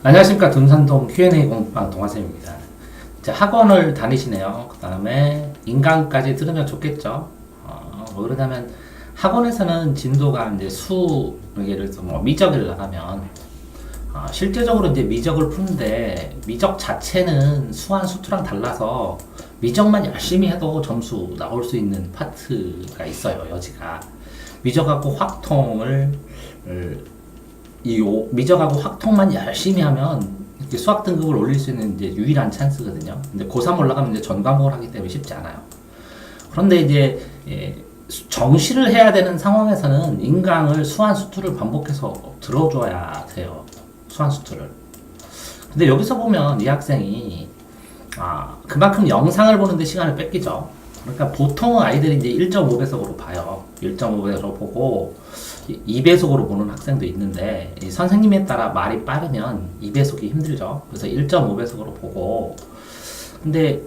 안녕하십니까. 둔산동 Q&A 공부방 동화쌤입니다. 이제 학원을 다니시네요. 그 다음에 인강까지 들으면 좋겠죠. 뭐 그러냐면 학원에서는 진도가 이제 예를 들어서 뭐 미적을 나가면 실제적으로 이제 미적을 푸는데 미적 자체는 수한 수투랑 달라서 미적만 열심히 해도 점수 나올 수 있는 파트가 있어요. 여지가 미적하고 확통을 미적하고 확통만 열심히 하면 이렇게 수학 등급을 올릴 수 있는 이제 유일한 찬스거든요. 근데 고3 올라가면 이제 전 과목을 하기 때문에 쉽지 않아요. 그런데 이제 정시를 해야 되는 상황에서는 인강을 수한 수투를 반복해서 들어줘야 돼요. 수한 수투를. 근데 여기서 보면 이 학생이 그만큼 영상을 보는데 시간을 뺏기죠. 그러니까 보통 아이들이 이제 1.5배속으로 봐요. 1.5배속으로 보고 2배속으로 보는 학생도 있는데 선생님에 따라 말이 빠르면 2배속이 힘들죠. 그래서 1.5배속으로 보고 근데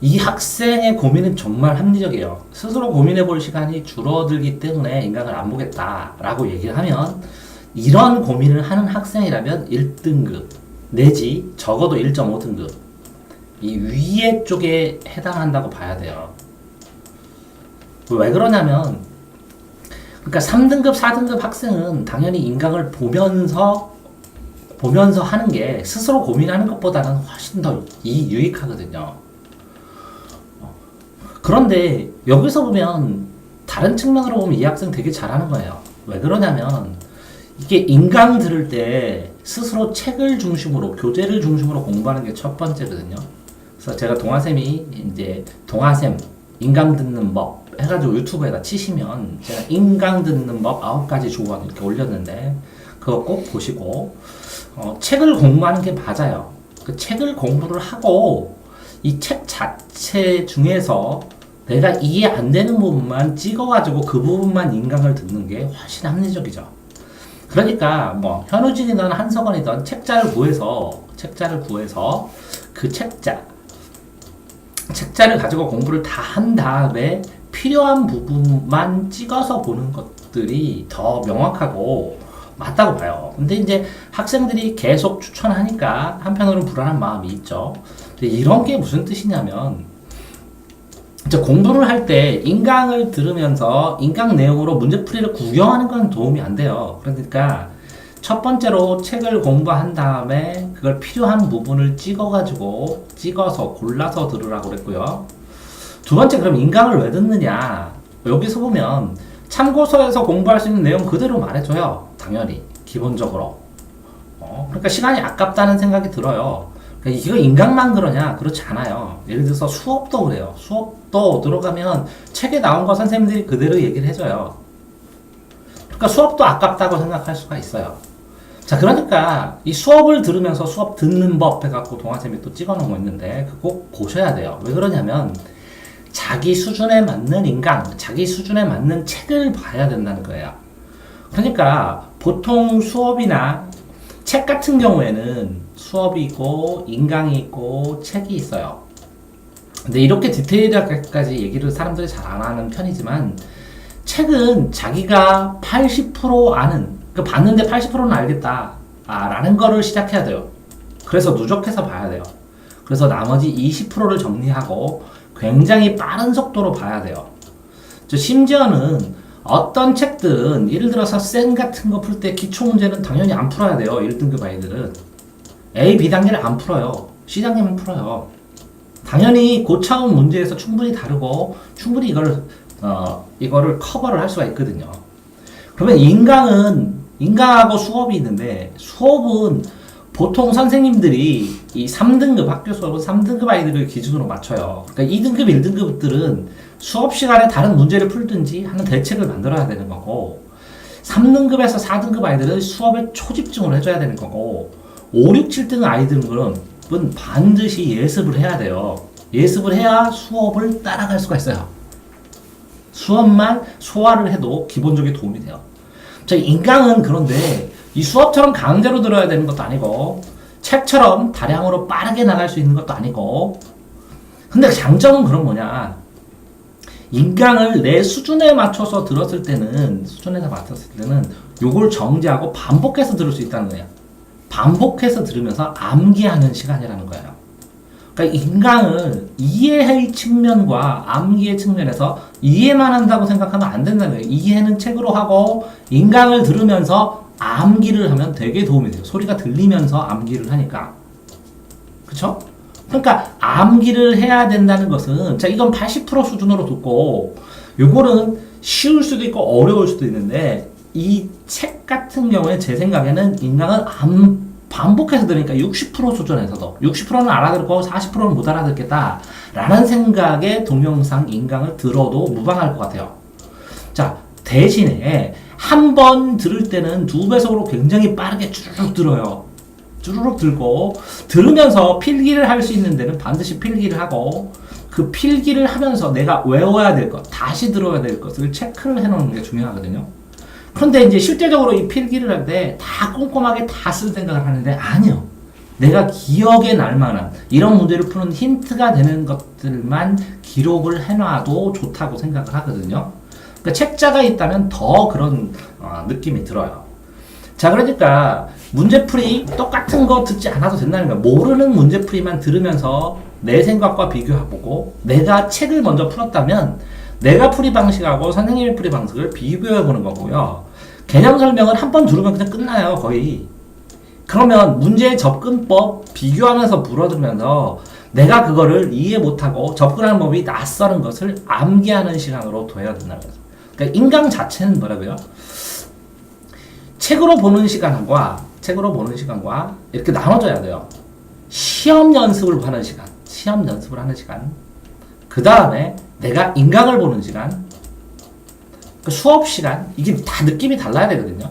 이 학생의 고민은 정말 합리적이에요. 스스로 고민해 볼 시간이 줄어들기 때문에 인강을 안 보겠다라고 얘기를 하면 이런 고민을 하는 학생이라면 1등급 내지 적어도 1.5등급 이 위에 쪽에 해당한다고 봐야 돼요. 왜 그러냐면 그러니까 3등급, 4등급 학생은 당연히 인강을 보면서 하는 게 스스로 고민하는 것보다는 훨씬 더 유익하거든요. 그런데 여기서 보면 다른 측면으로 보면 이 학생 되게 잘하는 거예요. 왜 그러냐면 이게 인강 들을 때 스스로 책을 중심으로 교재를 중심으로 공부하는 게 첫 번째거든요. 그래서 제가 동아쌤이 이제 동아쌤 인강 듣는 법 해가지고 유튜브에다 치시면 제가 인강 듣는 법 9가지 조언 이렇게 올렸는데 그거 꼭 보시고 책을 공부하는 게 맞아요. 그 책을 공부를 하고 이 책 자체 중에서 내가 이해 안 되는 부분만 찍어가지고 그 부분만 인강을 듣는 게 훨씬 합리적이죠. 그러니까 뭐 현우진이든 한석원이든 책자를 구해서 그 책자를 가지고 공부를 다 한 다음에 필요한 부분만 찍어서 보는 것들이 더 명확하고 맞다고 봐요. 근데 이제 학생들이 계속 추천하니까 한편으로는 불안한 마음이 있죠. 근데 이런 게 무슨 뜻이냐면 이제 공부를 할 때 인강을 들으면서 인강 내용으로 문제풀이를 구경하는 건 도움이 안 돼요. 그러니까 첫 번째로 책을 공부한 다음에 그걸 필요한 부분을 찍어서 골라서 들으라고 그랬고요. 두 번째, 그럼 인강을 왜 듣느냐? 여기서 보면 참고서에서 공부할 수 있는 내용 그대로 말해줘요. 당연히 기본적으로. 그러니까 시간이 아깝다는 생각이 들어요. 그러니까 이거 인강만 그러냐? 그렇지 않아요. 예를 들어서 수업도 그래요. 수업도 들어가면 책에 나온 거 선생님들이 그대로 얘기를 해줘요. 그러니까 수업도 아깝다고 생각할 수가 있어요. 자, 그러니까 이 수업을 들으면서 수업 듣는 법 해갖고 동아쌤이 또 찍어놓은 거 있는데 그거 꼭 보셔야 돼요. 왜 그러냐면 자기 수준에 맞는 인강, 자기 수준에 맞는 책을 봐야 된다는 거예요. 그러니까 보통 수업이나 책 같은 경우에는 수업이 있고 인강이 있고 책이 있어요. 근데 이렇게 디테일하게까지 얘기를 사람들이 잘 안 하는 편이지만 책은 자기가 80% 아는, 봤는데 80%는 알겠다 라는 거를 시작해야 돼요. 그래서 누적해서 봐야 돼요. 그래서 나머지 20%를 정리하고 굉장히 빠른 속도로 봐야 돼요. 심지어는 어떤 책들은 예를 들어서 쌤 같은 거 풀 때 기초 문제는 당연히 안 풀어야 돼요. 1등급 아이들은 A, B 단계를 안 풀어요. C 단계만 풀어요. 당연히 고차원 문제에서 충분히 다르고 충분히 이거를 커버를 할 수가 있거든요. 그러면 인강하고 수업이 있는데 수업은 보통 선생님들이 이 3등급 학교 수업은 3등급 아이들을 기준으로 맞춰요. 그러니까 2등급, 1등급들은 수업 시간에 다른 문제를 풀든지 하는 대책을 만들어야 되는 거고 3등급에서 4등급 아이들은 수업에 초집중을 해줘야 되는 거고 5, 6, 7등 아이들은 반드시 예습을 해야 돼요. 예습을 해야 수업을 따라갈 수가 있어요. 수업만 소화를 해도 기본적인 도움이 돼요. 자, 인강은 그런데 이 수업처럼 강제로 들어야 되는 것도 아니고 책처럼 다량으로 빠르게 나갈 수 있는 것도 아니고 근데 장점은 그런 뭐냐 인강을 내 수준에 맞춰서 들었을 때는 요걸 정지하고 반복해서 들을 수 있다는 거야. 반복해서 들으면서 암기하는 시간이라는 거예요. 그러니까 인강을 이해의 측면과 암기의 측면에서 이해만 한다고 생각하면 안 된다는 거예요. 이해는 책으로 하고 인강을 들으면서 암기를 하면 되게 도움이 돼요. 소리가 들리면서 암기를 하니까. 그쵸? 그러니까 암기를 해야 된다는 것은 자 이건 80% 수준으로 듣고 요거는 쉬울 수도 있고 어려울 수도 있는데 이 책 같은 경우에 제 생각에는 인강을 반복해서 들으니까 60% 수준에서도 60%는 알아듣고 40%는 못 알아듣겠다 라는 생각에 동영상 인강을 들어도 무방할 것 같아요. 자 대신에 한 번 들을 때는 2배속으로 굉장히 빠르게 쭈르륵 들어요. 쭈르륵 들고 들으면서 필기를 할 수 있는 데는 반드시 필기를 하고 그 필기를 하면서 내가 외워야 될 것, 다시 들어야 될 것을 체크를 해놓는 게 중요하거든요. 그런데 이제 실제적으로 이 필기를 할 때 다 꼼꼼하게 다 쓸 생각을 하는데 아니요. 내가 기억에 날 만한 이런 문제를 푸는 힌트가 되는 것들만 기록을 해놔도 좋다고 생각을 하거든요. 그러니까 책자가 있다면 더 그런 느낌이 들어요. 자 그러니까 문제풀이 똑같은 거 듣지 않아도 된다는 거야. 모르는 문제풀이만 들으면서 내 생각과 비교해보고 내가 책을 먼저 풀었다면 내가 풀이 방식하고 선생님의 풀이 방식을 비교해보는 거고요. 개념 설명을 한 번 들으면 그냥 끝나요 거의. 그러면 문제의 접근법 비교하면서 물어두면서 내가 그거를 이해 못하고 접근하는 법이 낯설은 것을 암기하는 시간으로 둬야 된다는 거죠. 그러니까 인강 자체는 뭐라고요? 책으로 보는 시간과 이렇게 나눠져야 돼요. 시험 연습을 하는 시간. 그 다음에 내가 인강을 보는 시간, 그 수업 시간, 이게 다 느낌이 달라야 되거든요.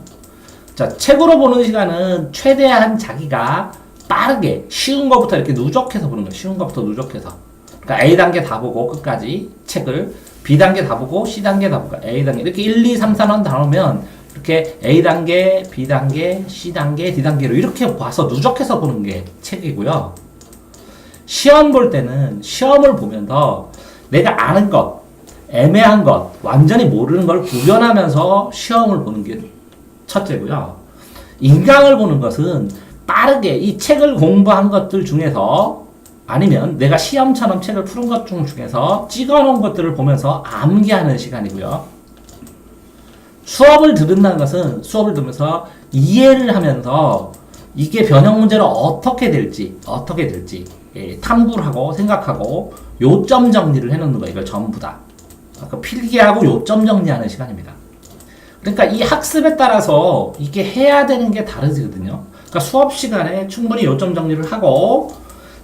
자, 책으로 보는 시간은 최대한 자기가 빠르게 쉬운 것부터 이렇게 누적해서 보는 거예요. 쉬운 것부터 누적해서. 그러니까 A단계 다 보고 끝까지 책을 B단계 다 보고 C단계 다 보고 A단계 이렇게 1, 2, 3, 4는 나누면 이렇게 A단계, B단계, C단계, D단계로 이렇게 봐서 누적해서 보는 게 책이고요. 시험 볼 때는 시험을 보면서 내가 아는 것, 애매한 것, 완전히 모르는 걸 구별하면서 시험을 보는 게 첫째고요. 인강을 보는 것은 빠르게 이 책을 공부한 것들 중에서 아니면 내가 시험처럼 책을 푸는 것 중에서 찍어놓은 것들을 보면서 암기하는 시간이고요. 수업을 들은다는 것은 수업을 들으면서 이해를 하면서 이게 변형 문제로 어떻게 될지 탐구를 하고 생각하고 요점 정리를 해놓는 거예요. 이걸 전부 다. 그러니까 필기하고 요점 정리하는 시간입니다. 그러니까 이 학습에 따라서 이게 해야 되는 게 다르거든요. 그러니까 수업 시간에 충분히 요점 정리를 하고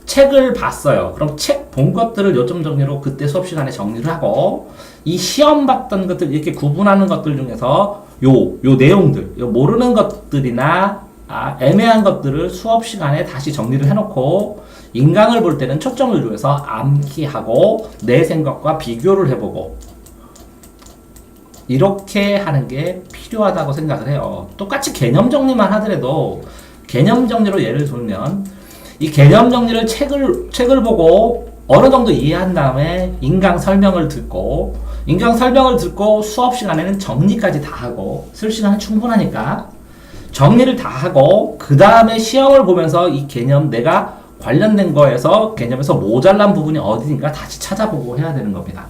책을 봤어요. 그럼 책 본 것들을 요점 정리로 그때 수업 시간에 정리를 하고 이 시험 봤던 것들 이렇게 구분하는 것들 중에서 요 내용들, 요 모르는 것들이나 애매한 것들을 수업 시간에 다시 정리를 해놓고 인강을 볼 때는 초점을 두어서 암기하고 내 생각과 비교를 해보고 이렇게 하는 게 필요하다고 생각을 해요. 똑같이 개념 정리만 하더라도 개념 정리로 예를 들면 이 개념 정리를 책을 보고 어느 정도 이해한 다음에 인강 설명을 듣고 수업 시간에는 정리까지 다 하고 쓸 시간은 충분하니까 정리를 다 하고 그 다음에 시험을 보면서 이 개념 내가 관련된 거에서 개념에서 모자란 부분이 어디인가 다시 찾아보고 해야 되는 겁니다.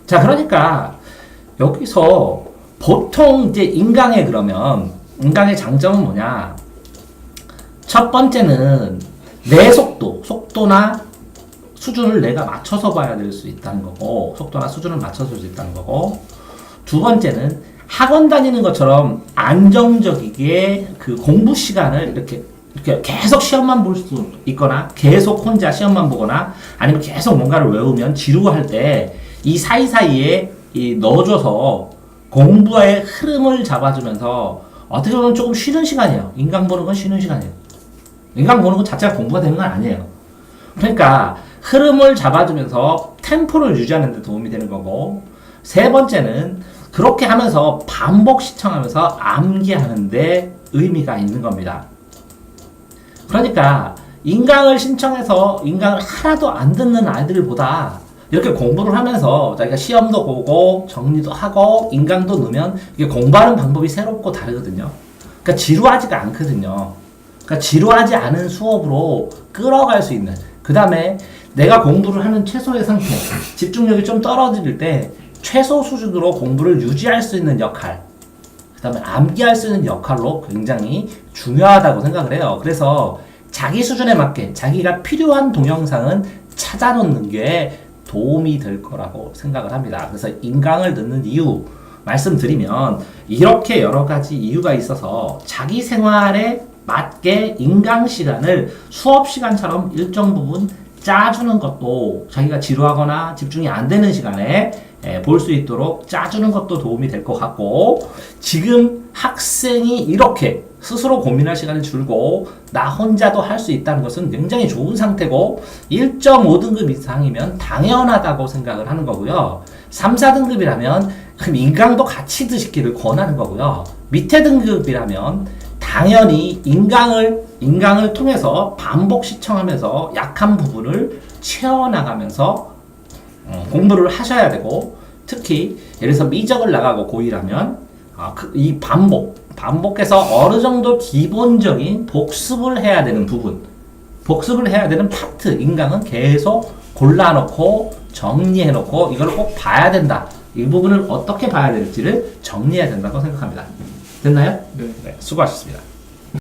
자, 그러니까 여기서 보통 이제 인강의 장점은 뭐냐? 첫 번째는 내 속도나 수준을 내가 맞춰서 봐야 될 수 있다는 거고, 속도나 수준을 맞춰서 볼 수 있다는 거고, 두 번째는 학원 다니는 것처럼 안정적이게 그 공부 시간을 이렇게 계속 시험만 볼 수 있거나 계속 혼자 시험만 보거나 아니면 계속 뭔가를 외우면 지루할 때 이 사이사이에 넣어줘서 공부의 흐름을 잡아주면서 어떻게 보면 조금 쉬는 시간이에요. 인강 보는 건 쉬는 시간이에요. 인강 보는 것 자체가 공부가 되는 건 아니에요. 그러니까 흐름을 잡아주면서 템포를 유지하는 데 도움이 되는 거고, 세 번째는 그렇게 하면서 반복 시청하면서 암기하는 데 의미가 있는 겁니다. 그러니까 인강을 신청해서 인강을 하나도 안 듣는 아이들보다 이렇게 공부를 하면서 자기가 시험도 보고 정리도 하고 인강도 넣으면 이게 공부하는 방법이 새롭고 다르거든요. 그러니까 지루하지가 않거든요. 그러니까 지루하지 않은 수업으로 끌어갈 수 있는. 그 다음에 내가 공부를 하는 최소의 상태, 집중력이 좀 떨어질 때 최소 수준으로 공부를 유지할 수 있는 역할, 그 다음에 암기할 수 있는 역할로 굉장히 중요하다고 생각을 해요. 그래서 자기 수준에 맞게 자기가 필요한 동영상은 찾아놓는 게 도움이 될 거라고 생각을 합니다. 그래서 인강을 듣는 이유 말씀드리면 이렇게 여러 가지 이유가 있어서 자기 생활에 맞게 인강 시간을 수업 시간처럼 일정 부분 짜주는 것도 자기가 지루하거나 집중이 안 되는 시간에 볼 수 있도록 짜주는 것도 도움이 될 것 같고, 지금 학생이 이렇게 스스로 고민할 시간이 줄고 나 혼자도 할 수 있다는 것은 굉장히 좋은 상태고 1.5등급 이상이면 당연하다고 생각을 하는 거고요. 3, 4등급이라면 그럼 인강도 같이 드시기를 권하는 거고요. 밑에 등급이라면 당연히 인강을 통해서 반복 시청하면서 약한 부분을 채워나가면서 공부를 하셔야 되고, 특히 예를 들어서 미적을 나가고 고1하면 이 반복해서 어느 정도 기본적인 복습을 해야 되는 부분, 복습을 해야 되는 파트, 인강은 계속 골라놓고 정리해놓고 이걸 꼭 봐야 된다. 이 부분을 어떻게 봐야 될지를 정리해야 된다고 생각합니다. 됐나요? 네. 네, 수고하셨습니다.